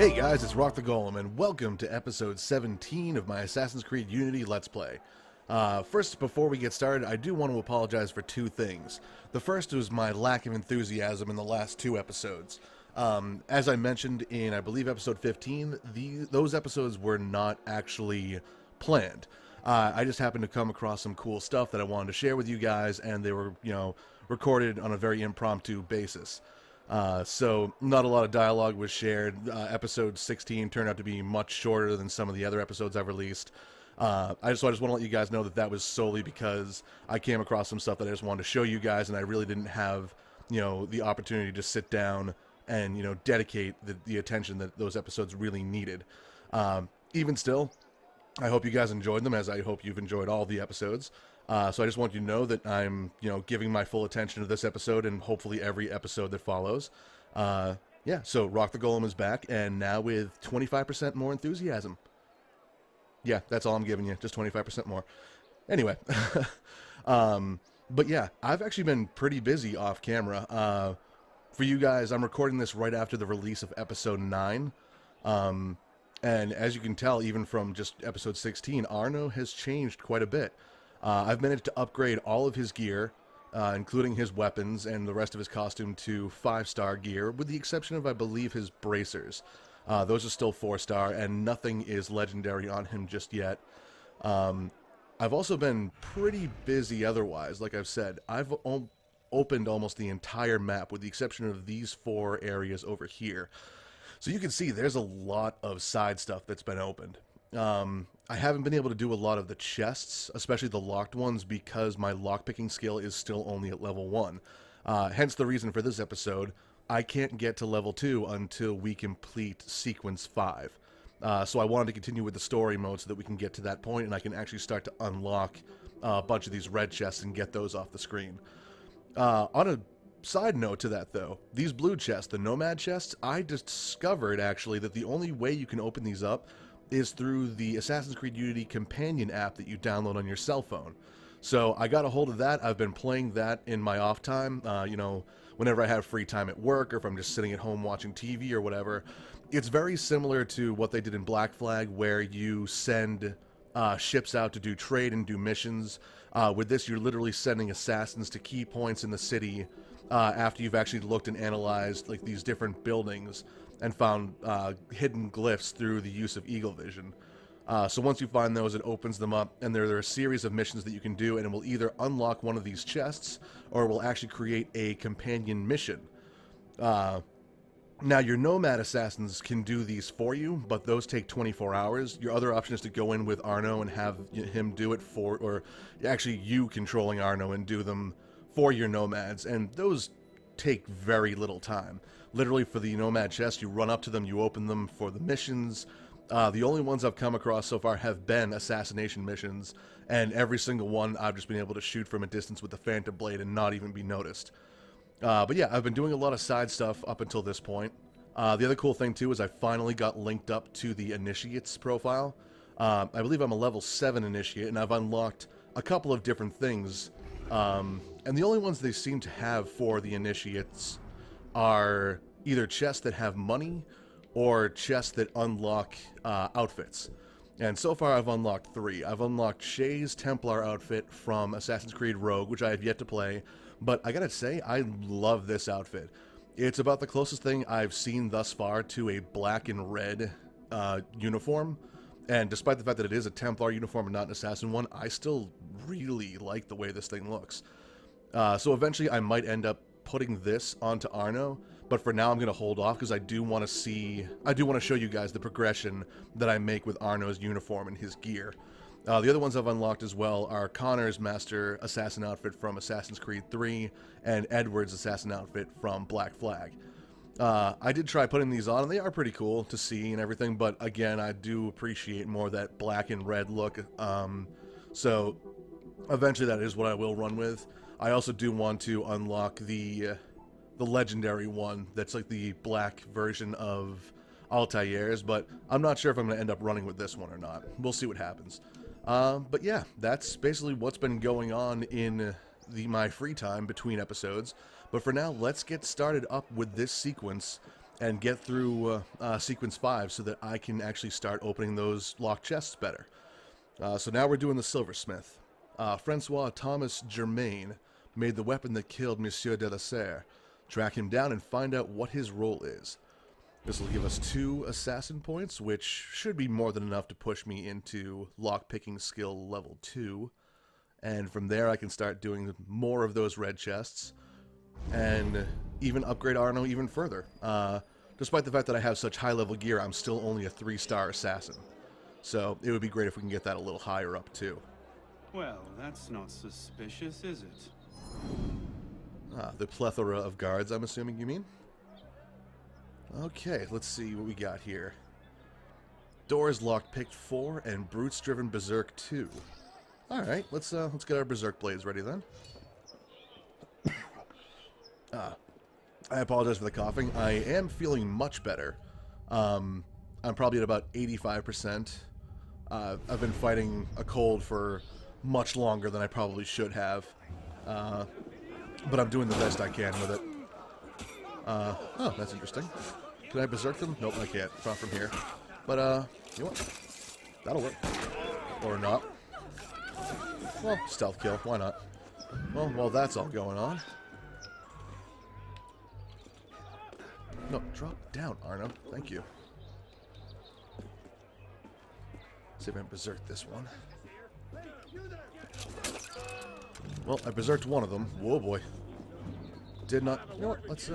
Hey guys, it's RockTheGolem, and welcome to episode 17 of my Assassin's Creed Unity Let's Play. First, before we get started, I do want to apologize for two things. The first was my lack of enthusiasm in the last two episodes. As I mentioned in, I believe, episode 15, those episodes were not actually planned. I just happened to come across some cool stuff that I wanted to share with you guys, and they were, recorded on a very impromptu basis. So not a lot of dialogue was shared. Episode 16 turned out to be much shorter than some of the other episodes I've released. I just want to let you guys know that that was solely because I came across some stuff that I just wanted to show you guys, and I really didn't have, the opportunity to sit down and, dedicate the attention that those episodes really needed. Even still, I hope you guys enjoyed them, as I hope you've enjoyed all the episodes. So I just want you to know that I'm, giving my full attention to this episode and hopefully every episode that follows. Yeah, so RockTheGolem is back, and now with 25% more enthusiasm. Yeah, that's all I'm giving you, just 25% more. Anyway, but yeah, I've actually been pretty busy off camera. For you guys, I'm recording this right after the release of episode 9. And as you can tell, even from just episode 16, Arno has changed quite a bit. I've managed to upgrade all of his gear, including his weapons and the rest of his costume, to 5-star gear, with the exception of, I believe, his bracers. Those are still 4-star, and nothing is legendary on him just yet. I've also been pretty busy otherwise. Like I've said, I've opened almost the entire map, with the exception of these 4 areas over here. So you can see there's a lot of side stuff that's been opened. I haven't been able to do a lot of the chests, especially the locked ones, because my lockpicking skill is still only at level 1. Hence the reason for this episode. I can't get to level 2 until we complete sequence 5. So I wanted to continue with the story mode so that we can get to that point and I can actually start to unlock a bunch of these red chests and get those off the screen. On a side note to that, though, these blue chests, the Nomad chests, I discovered actually that the only way you can open these up is through the Assassin's Creed Unity companion app that you download on your cell phone. So I got a hold of that. I've been playing that in my off time, whenever I have free time at work, or if I'm just sitting at home watching TV or whatever. It's very similar to what they did in Black Flag, where you send ships out to do trade and do missions. With this, you're literally sending assassins to key points in the city after you've actually looked and analyzed like these different buildings and found hidden glyphs through the use of eagle vision. So once you find those, it opens them up, and there are a series of missions that you can do, and it will either unlock one of these chests, or it will actually create a companion mission. Now, your Nomad assassins can do these for you, but those take 24 hours. Your other option is to go in with Arno and have him do it for, or actually you controlling Arno and do them for your Nomads, and those take very little time. Literally, for the Nomad chest, you run up to them, you open them for the missions. The only ones I've come across so far have been assassination missions, and every single one I've just been able to shoot from a distance with the Phantom Blade and not even be noticed. But yeah, I've been doing a lot of side stuff up until this point. The other cool thing, too, is I finally got linked up to the Initiates profile. I believe I'm a level 7 Initiate, and I've unlocked a couple of different things. And the only ones they seem to have for the Initiates are either chests that have money or chests that unlock outfits. And so far I've unlocked 3. I've unlocked Shay's Templar outfit from Assassin's Creed Rogue, which I have yet to play, but I gotta say, I love this outfit. It's about the closest thing I've seen thus far to a black and red uniform, and despite the fact that it is a Templar uniform and not an Assassin one, I still really like the way this thing looks. So eventually I might end up putting this onto Arno, but for now I'm going to hold off because I do want to show you guys the progression that I make with Arno's uniform and his gear. The other ones I've unlocked as well are Connor's Master Assassin outfit from Assassin's Creed 3 and Edward's Assassin outfit from Black Flag. I did try putting these on, and they are pretty cool to see and everything, but again, I do appreciate more that black and red look, so eventually that is what I will run with. I also do want to unlock the legendary one that's like the black version of Altair's, but I'm not sure if I'm going to end up running with this one or not. We'll see what happens. But yeah, that's basically what's been going on in my free time between episodes. But for now, let's get started up with this sequence and get through sequence 5 so that I can actually start opening those locked chests better. So now we're doing the silversmith. Francois Thomas Germain made the weapon that killed Monsieur de la Serre. Track him down and find out what his role is. This will give us 2 assassin points, which should be more than enough to push me into lockpicking skill level 2. And from there I can start doing more of those red chests, and even upgrade Arno even further. Despite the fact that I have such high-level gear, I'm still only a 3-star assassin. So it would be great if we can get that a little higher up, too. Well, that's not suspicious, is it? The plethora of guards, I'm assuming you mean? Okay, let's see what we got here. Doors lockpicked 4 and brutes driven berserk 2. Alright, let's get our berserk blades ready then. I apologize for the coughing. I am feeling much better. I'm probably at about 85%. I've been fighting a cold for much longer than I probably should have. But I'm doing the best I can with it. Oh, that's interesting. Can I berserk them? Nope, I can't. Not from here. But, you know what? That'll work. Or not. Well, stealth kill. Why not? Well, while that's all going on... No, drop down, Arno. Thank you. See if I can berserk this one. Well, I berserked one of them. Whoa, boy. Did not... You know what? Let's,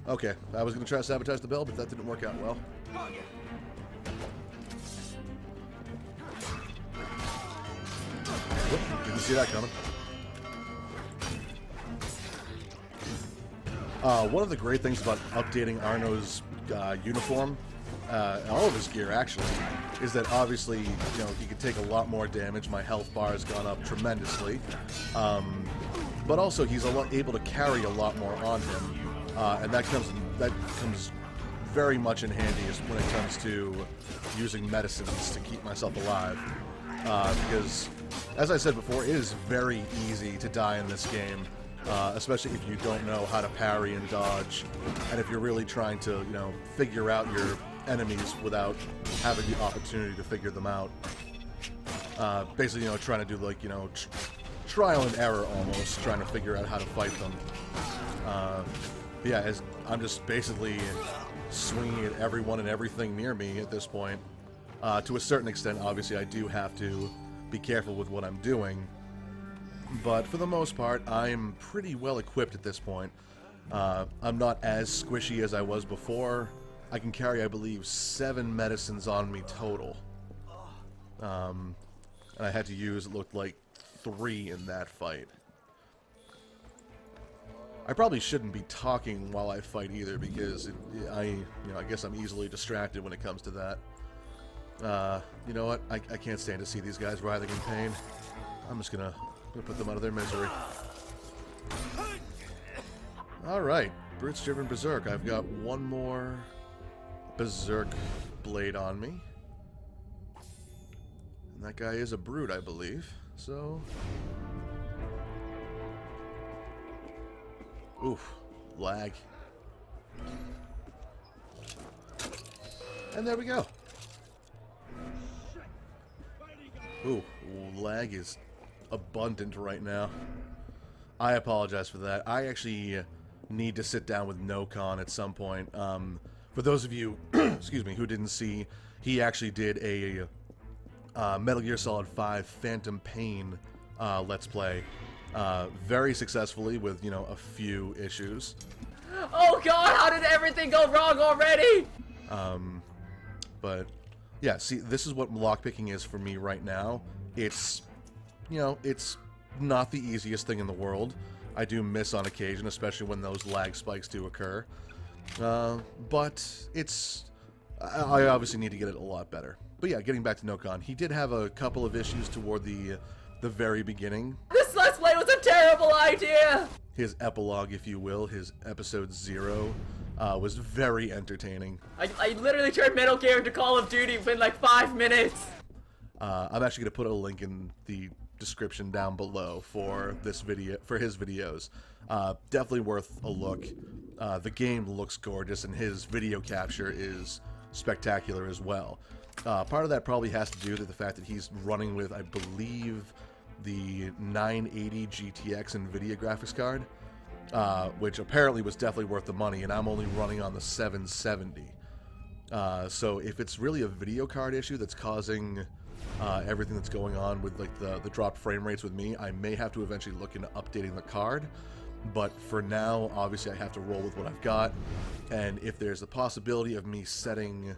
Okay, I was going to try to sabotage the bell, but that didn't work out well. Whoop, didn't see that coming. One of the great things about updating Arno's uniform, all of his gear actually, is that obviously, you know, he could take a lot more damage. My health bar has gone up tremendously. But also he's able to carry a lot more on him. And that comes very much in handy when it comes to using medicines to keep myself alive. Because, as I said before, it is very easy to die in this game. Especially if you don't know how to parry and dodge, and if you're really trying to, you know, figure out your enemies without having the opportunity to figure them out. Basically, you know, trying to do, like, you know, trial and error almost, trying to figure out how to fight them. Yeah, I'm just basically swinging at everyone and everything near me at this point. To a certain extent, obviously, I do have to be careful with what I'm doing. But for the most part, I'm pretty well equipped at this point. I'm not as squishy as I was before. I can carry, I believe, 7 medicines on me total. And I had to use, it looked like, 3 in that fight. I probably shouldn't be talking while I fight either, because I guess I'm easily distracted when it comes to that. You know what? I can't stand to see these guys writhing in pain. I'm just gonna put them out of their misery. Alright, brutes driven berserk. I've got one more berserk blade on me. And that guy is a brute, I believe. So... Oof. Lag. And there we go. Ooh, lag is abundant right now. I apologize for that. I actually need to sit down with Nokon at some point. For those of you, excuse me, who didn't see, he actually did a Metal Gear Solid 5 Phantom Pain Let's Play. Very successfully with, you know, a few issues. Oh god, how did everything go wrong already? But, yeah, see, this is what lockpicking is for me right now. It's, you know, it's not the easiest thing in the world. I do miss on occasion, especially when those lag spikes do occur. But it's... I obviously need to get it a lot better. But yeah, getting back to Nokon, he did have a couple of issues toward the very beginning. This Let's Play was a terrible idea! His epilogue, if you will, his episode 0, was very entertaining. I literally turned Metal Gear into Call of Duty within like 5 minutes! I'm actually going to put a link in the description down below for this video, for his videos. Definitely worth a look. the game looks gorgeous, and his video capture is spectacular as well. Part of that probably has to do with the fact that he's running with, I believe, the 980 GTX NVIDIA graphics card, which apparently was definitely worth the money, and I'm only running on the 770. So if it's really a video card issue that's causing everything that's going on with like the dropped frame rates with me, I may have to eventually look into updating the card. But for now, obviously I have to roll with what I've got, and if there's a possibility of me setting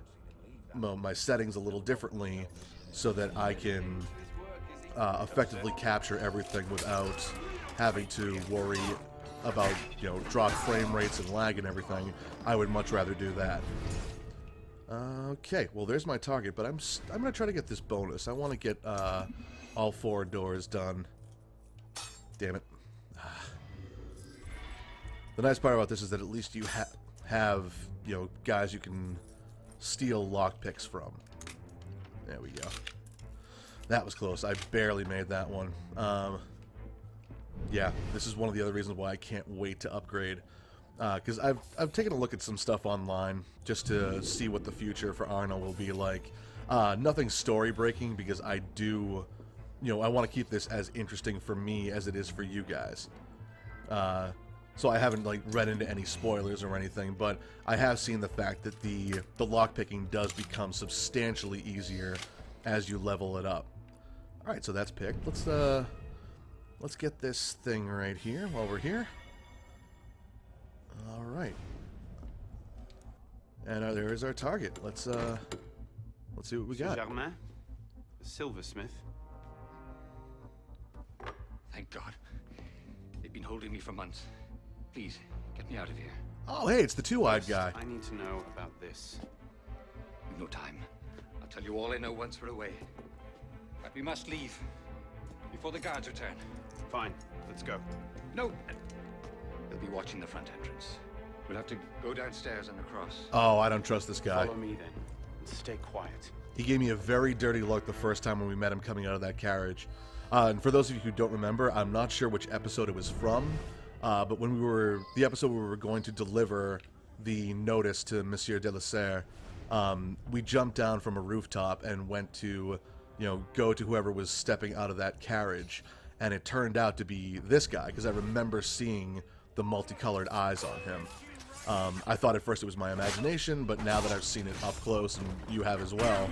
my settings a little differently so that I can effectively capture everything without having to worry about, you know, dropped frame rates and lag and everything, I would much rather do that. Okay, well there's my target, but I'm gonna try to get this bonus. I want to get all 4 doors done. Damn it. The nice part about this is that at least you have, you know, guys you can steal lockpicks from. There we go. That was close. I barely made that one. Yeah, this is one of the other reasons why I can't wait to upgrade. Because I've taken a look at some stuff online just to see what the future for Aaaaaand will be like. Nothing story breaking, because I do, you know, I want to keep this as interesting for me as it is for you guys. So I haven't like read into any spoilers or anything, but I have seen the fact that the lockpicking does become substantially easier as you level it up. All right, so that's picked. Let's get this thing right here while we're here. All right, and there is our target. Let's see what we got. Germain, the silversmith. Thank God. They've been holding me for months. Please, get me out of here. Oh, hey, it's the two-eyed guy. I need to know about this. We've no time. I'll tell you all I know once we're away. But we must leave before the guards return. Fine, let's go. No! They'll be watching the front entrance. We'll have to go downstairs and across. Oh, I don't trust this guy. Follow me then, and stay quiet. He gave me a very dirty look the first time when we met him coming out of that carriage. And for those of you who don't remember, I'm not sure which episode it was from, but when the episode where we were going to deliver the notice to Monsieur de la Serre, we jumped down from a rooftop and went to, you know, go to whoever was stepping out of that carriage, and it turned out to be this guy, because I remember seeing the multicolored eyes on him. I thought at first it was my imagination, but now that I've seen it up close, and you have as well,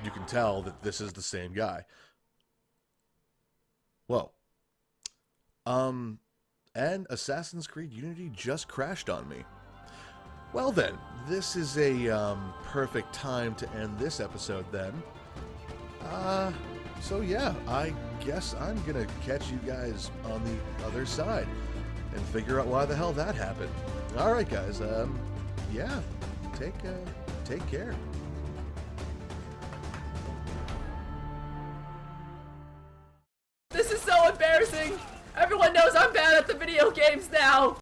you can tell that this is the same guy. Whoa. And Assassin's Creed Unity just crashed on me. Well then, this is a perfect time to end this episode then. So yeah, I guess I'm gonna catch you guys on the other side and figure out why the hell that happened. Alright guys, yeah, take care. This is so embarrassing! Everyone knows I'm bad at the video games now!